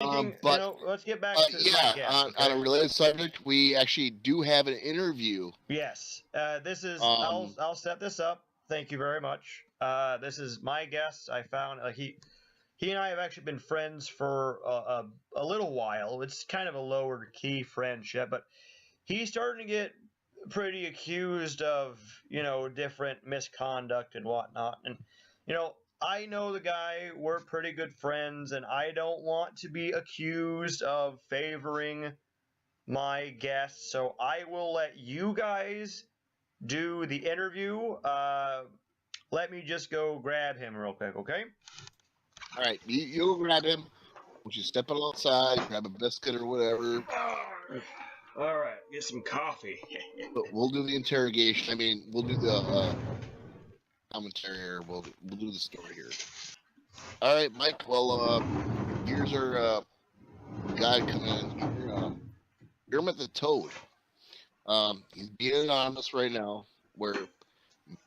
Speaking, But let's get back to my yeah, guest. on a Okay. related subject, we actually do have an interview. Yes. This is. Um, I'll set this up. Thank you very much. This is my guest. I found he and I have actually been friends for a little while. It's kind of a lower key friendship, but he's starting to get pretty accused of different misconduct and whatnot. And I know the guy. We're pretty good friends, and I don't want to be accused of favoring my guest. So I will let you guys do the interview. Let me just go grab him real quick, okay? all right, you grab him. Once you step outside, grab a biscuit or whatever. All right, get some coffee. But we'll do the interrogation. I mean, we'll do the commentary, or we'll do the story here. All right, Mike. Well, here's our guy coming in here. Kermit the Toad. He's being anonymous right now, where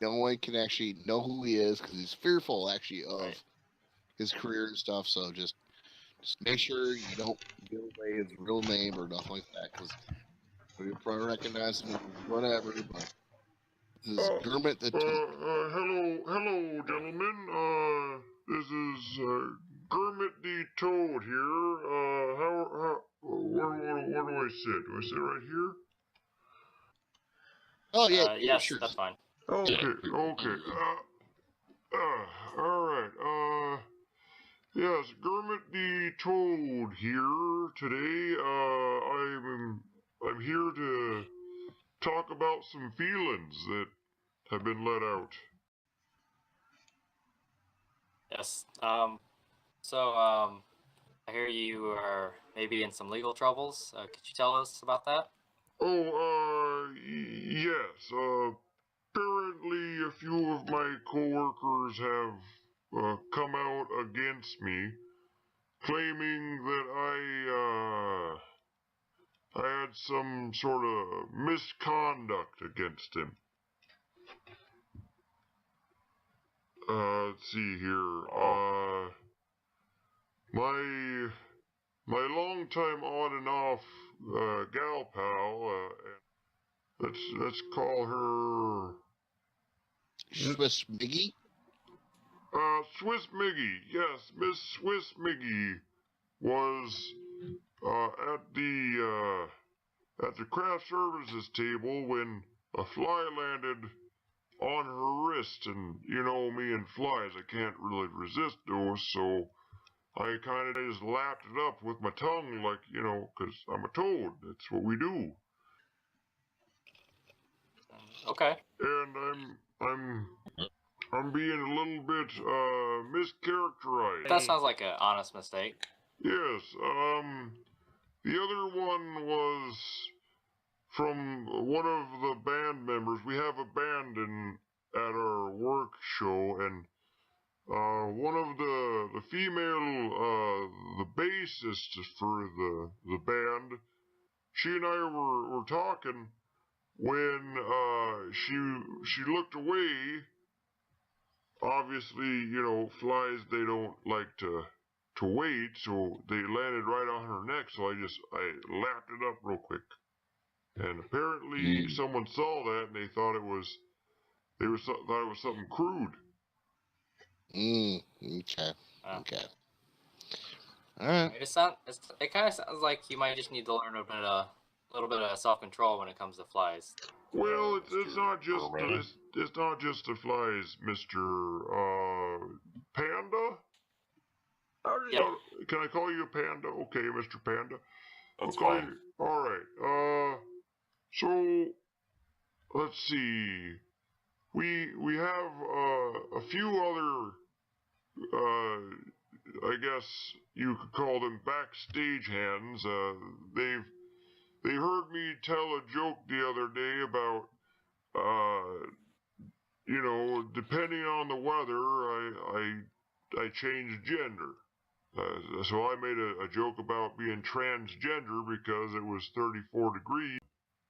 no one can actually know who he is because he's fearful actually of his career and stuff. So just make sure you don't give away his real name or nothing like that, because you'll probably recognize him, whatever. But this is Kermit the Toad. Hello, gentlemen. This is Kermit the Toad here. Where do I sit? Do I sit right here? Oh yeah, yes, sure. that's fine. Okay. All right. Yes, Kermit the Toad here today. I'm here to talk about some feelings that have been let out. Yes. I hear you are maybe in some legal troubles. Could you tell us about that? Yes. Apparently a few of my coworkers have come out against me, claiming that I had some sort of misconduct against him. Let's see here. My longtime on and off gal pal, let's call her Swiss Miggy. Swiss Miggy. Yes, Miss Swiss Miggy was at the craft services table when a fly landed on her wrist, and you know me and flies, I can't really resist those, so I kind of just lapped it up with my tongue, like, 'cause I'm a toad. That's what we do. Okay. And I'm being a little bit mischaracterized. That sounds like an honest mistake. Yes. The other one was from one of the band members. We have a band at our work show, and one of the female, the bassist for the band, she and I were talking when she looked away. Obviously, flies, they don't like to wait, so they landed right on her neck, so I lapped it up real quick. And apparently someone saw that and they thought it was something crude. Okay. Okay. All right. It kind of sounds like you might just need to learn a little bit of self-control when it comes to flies. Well, it's not just the flies, Mr. Panda. Yeah. Can I call you a panda? Okay, Mr. Panda. That's fine. All right. So let's see. We have a few other, I guess you could call them backstage hands. They heard me tell a joke the other day about, depending on the weather, I changed gender. So I made a joke about being transgender because it was 34 degrees.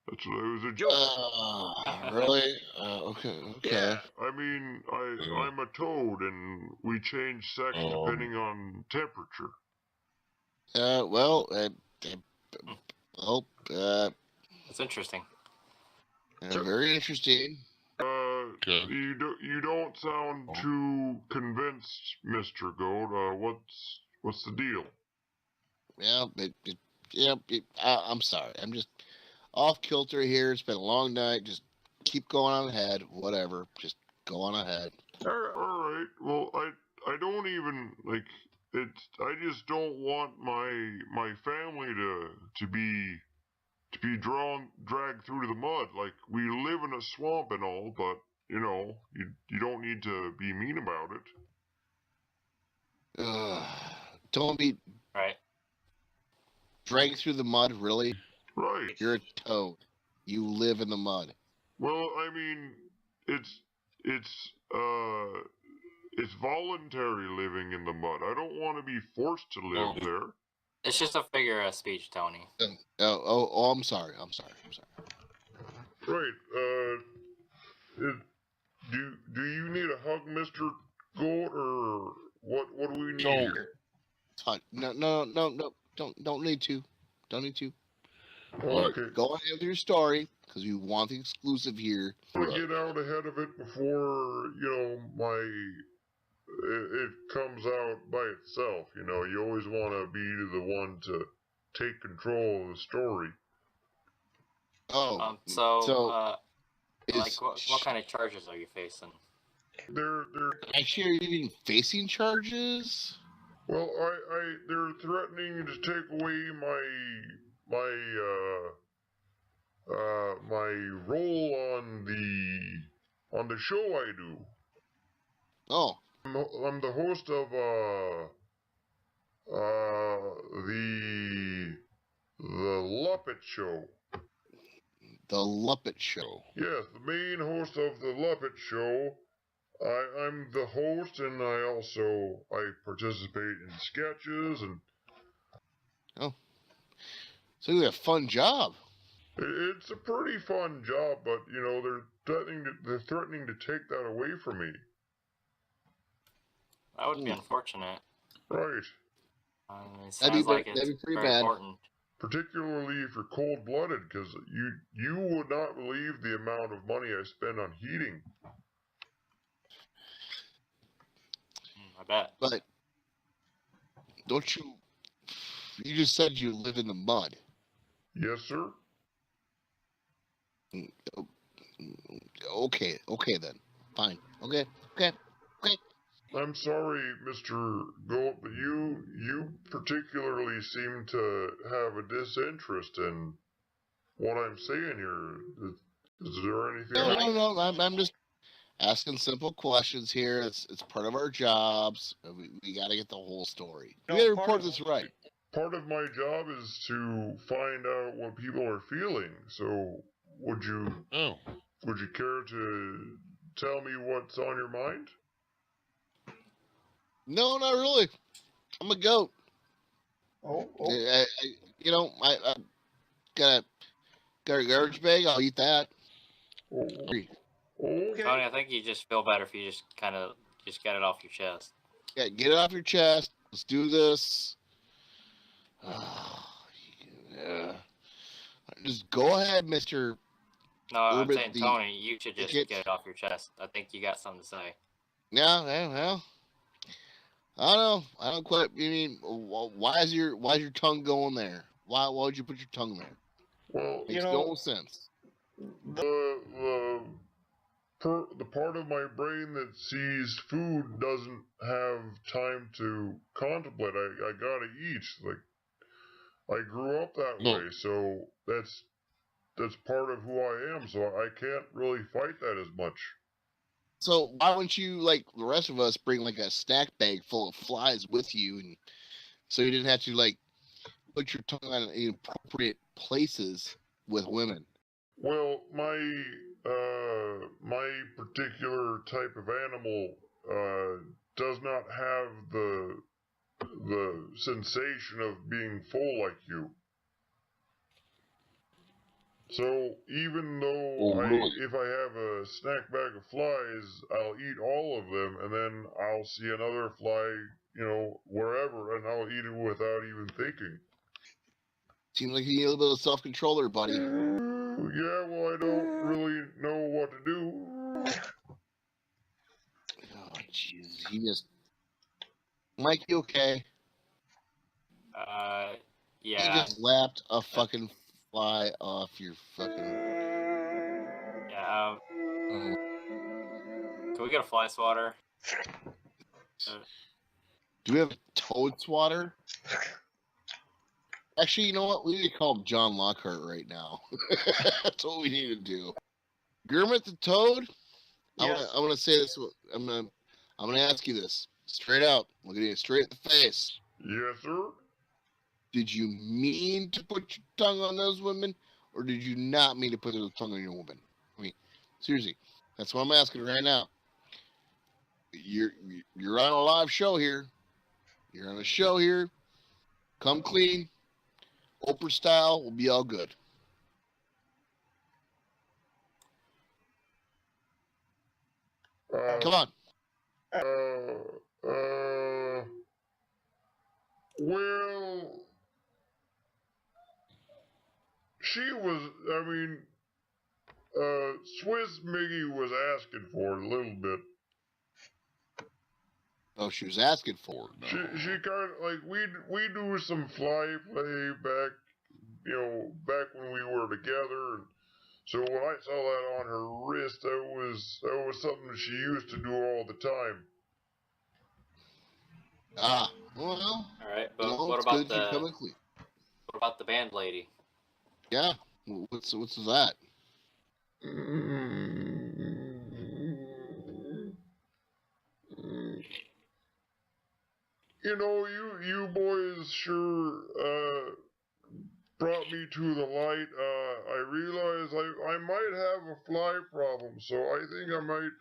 It was a joke. Really? Okay. Yeah, I mean, I'm a toad, and we change sex depending on temperature. Well, Hmm. well, That's interesting. So- very interesting. Okay. You don't sound too convinced, Mr. Goat. What's the deal? Yeah, I'm sorry. I'm just off kilter here. It's been a long night. Just keep going on ahead. Whatever. Just go on ahead. All right. Well, I don't even like it. I just don't want my family to be dragged through the mud. Like, we live in a swamp and all, but you don't need to be mean about it. Don't be Right. dragged through the mud. Really? Right. You're a toad. You live in the mud. Well, I mean, it's voluntary living in the mud. I don't want to be forced to live there. It's just a figure of speech, Tony. I'm sorry. I'm sorry. Right. Do you need a hug, Mr. Goat, or what do we need here? No. Don't need to. Don't need to. Okay. Go ahead with your story because you want the exclusive here. I want to get out ahead of it before it comes out by itself. You always want to be the one to take control of the story. Oh, Like, what kind of charges are you facing? They're actually, are you even facing charges? well, they're threatening to take away my role on the show I do. Oh, I'm the host of the Luppet Show. the Luppet Show. Yes, the main host of the Luppet Show. I'm the host, and I participate in sketches, and So you have a fun job. it's a pretty fun job. But they're threatening to take that away from me. That would be unfortunate. Right. It sounds like it's that'd be pretty very bad. important. Particularly if you're cold-blooded, because you would not believe the amount of money I spend on heating. I bet. But don't you? You just said you live in the mud. Yes, sir. Okay then. Fine. Okay. I'm sorry, Mr. Goat, but you particularly seem to have a disinterest in what I'm saying here. Is there anything? No. I'm just asking simple questions here. It's part of our jobs. We got to get the whole story. We got to report this right. Part of my job is to find out what people are feeling. So, would you care to tell me what's on your mind? No, not really. I'm a goat. Oh. I got a garbage bag. I'll eat that. Oh, okay. Tony, I think you just feel better if you just kind of just get it off your chest. Yeah, get it off your chest. Let's do this. Yeah. Just go ahead, Mr. No, I'm Urban, saying, the Tony, you should just ticket. get it off your chest. I think you got something to say. Yeah, well, I don't know. I don't quite. I mean, why is your tongue going there? Why would you put your tongue there? Well, Makes no sense. the part of my brain that sees food doesn't have time to contemplate. I gotta eat. Like, I grew up that way, so that's part of who I am. So I can't really fight that as much. So why wouldn't you, like the rest of us, bring like a snack bag full of flies with you, and so you didn't have to like put your tongue on inappropriate places with women? Well, my particular type of animal does not have the sensation of being full like you. So even though if I have a snack bag of flies, I'll eat all of them, and then I'll see another fly wherever, and I'll eat it without even thinking. Seems like you need a little bit of self-control there, buddy. Yeah, well, I don't really know what to do. Oh, jeez. He just... Mike, you okay? He Yeah. just lapped a fucking fly off your fucking... Yeah. Oh. Can we get a fly swatter? Do we have a toad swatter? Actually, you know what? We need to call him John Lockhart right now. That's what we need to do. Gurmit the Toad? Yes. I'm gonna say this. I'm gonna ask you this straight out. Looking at you straight in the face. Yes, sir. Did you mean to put your tongue on those women, or did you not mean to put your tongue on your woman? I mean, seriously, that's what I'm asking right now. You're on a live show here. You're on a show here. Come clean. Oprah style will be all good. Come on. Well, she was, Swiss Miggy was asking for it a little bit. Oh, she was asking for it. No. She kind of, like, we do some fly play back, back when we were together, and so when I saw that on her wrist, that was something that she used to do all the time. Ah, well, All right, but no, what it's about good you're coming clean. what about the band lady? Yeah, what's that? You boys sure brought me to the light. I realize I might have a fly problem, so I think I might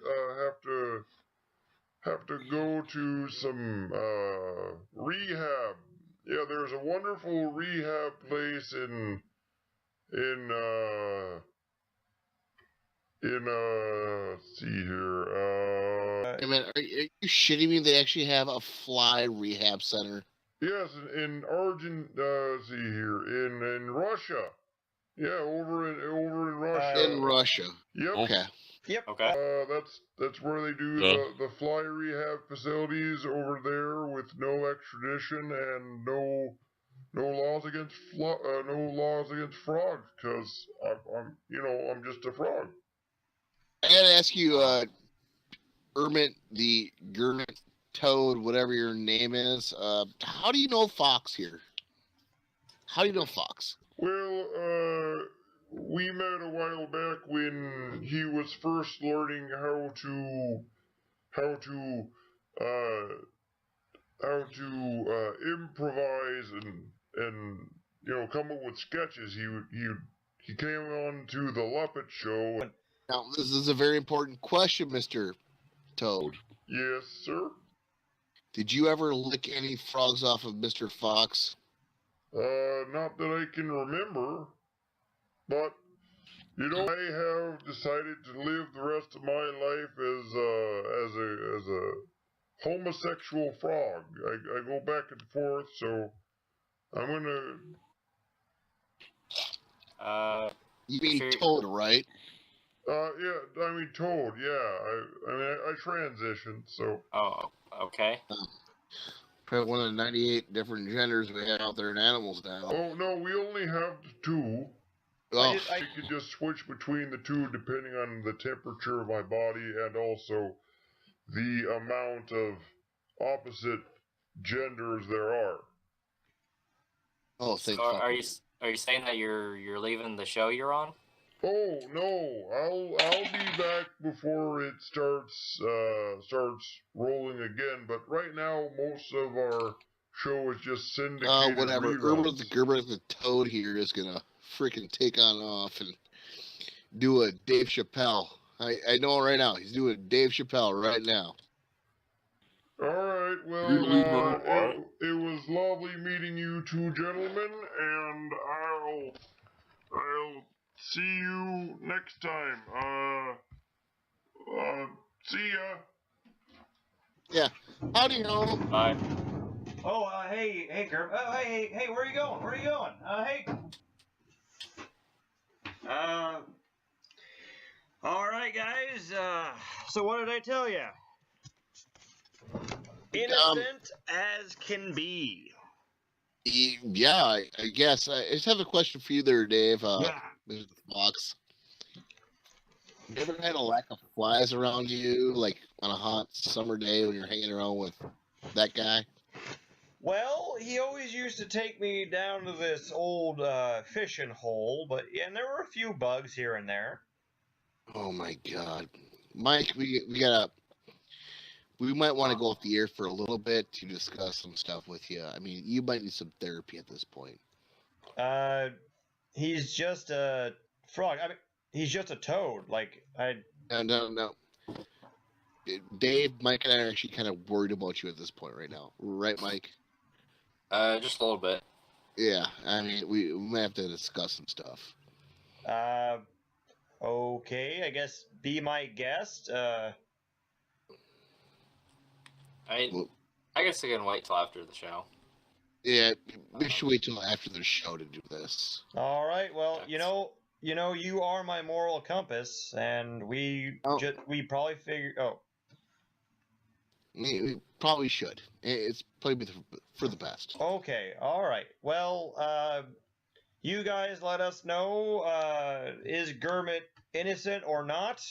have to go to some rehab. Yeah, there's a wonderful rehab place in let's see here. Hey man, are you shitting me? They actually have a fly rehab center. Yes, in let's see here, in Russia. Yeah, over in Russia. In Russia. Yep. Okay. Yep. Okay. That's where they do the fly rehab facilities over there with no extradition and no laws against frogs, because I'm just a frog. I gotta ask you, Ermit the Gurmit Toad, whatever your name is, how do you know Fox here? How do you know Fox? Well, we met a while back when he was first learning how to improvise and come up with sketches. He came on to the Muppet Show. Now, this is a very important question, Mr. Toad. Yes, sir. Did you ever lick any frogs off of Mr. Fox? Not that I can remember, but I have decided to live the rest of my life as a homosexual frog. I go back and forth, so I'm gonna. You mean Sure. Toad, right? Yeah, I mean Toad. Yeah, I transitioned, so. Oh, okay. Probably one of the 98 different genders we have out there in animals now. Oh no, we only have 2. Oh, I could just switch between the 2 depending on the temperature of my body and also the amount of opposite genders there are. oh, thank So fuck. are you saying that you're leaving the show you're on? Oh no, I'll be back before it starts rolling again. But right now, most of our show is just syndicated. Whatever. reruns. Gerber the Toad here is gonna freaking take on off and do a Dave Chappelle. I know right now. He's doing Dave Chappelle right now. All right, well, You leave her it was lovely meeting you 2 gentlemen, and I'll see you next time. See ya. Howdy ho. Bye. Oh, hey, Gerb. Oh, hey, where are you going? Where are you going? Hey. All right, guys. So what did I tell you? Innocent as can be. Yeah, I guess. I just have a question for you there, Dave. Yeah. Mr. Fox. You ever had a lack of flies around you, like on a hot summer day when you're hanging around with that guy? Well, he always used to take me down to this old fishing hole, and there were a few bugs here and there. Oh my God, Mike, we might want to go off the air for a little bit to discuss some stuff with you. I mean, you might need some therapy at this point. He's just a frog. I mean, he's just a toad. Like No. Dave, Mike, and I are actually kind of worried about you at this point right now, right, Mike? Just a little bit. Yeah, I mean, we might have to discuss some stuff. Okay, I guess be my guest. I guess I can wait till after the show. Yeah, we should wait till after the show to do this. All right. Well, you are my moral compass, and we probably figure. Oh, We probably should. It's probably for the best. okay. All right. Well, you guys let us know. Is Gurmit innocent or not?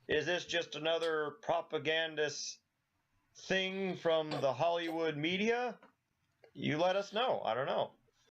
Is this just another propagandist thing from the Hollywood media? You let us know. I don't know.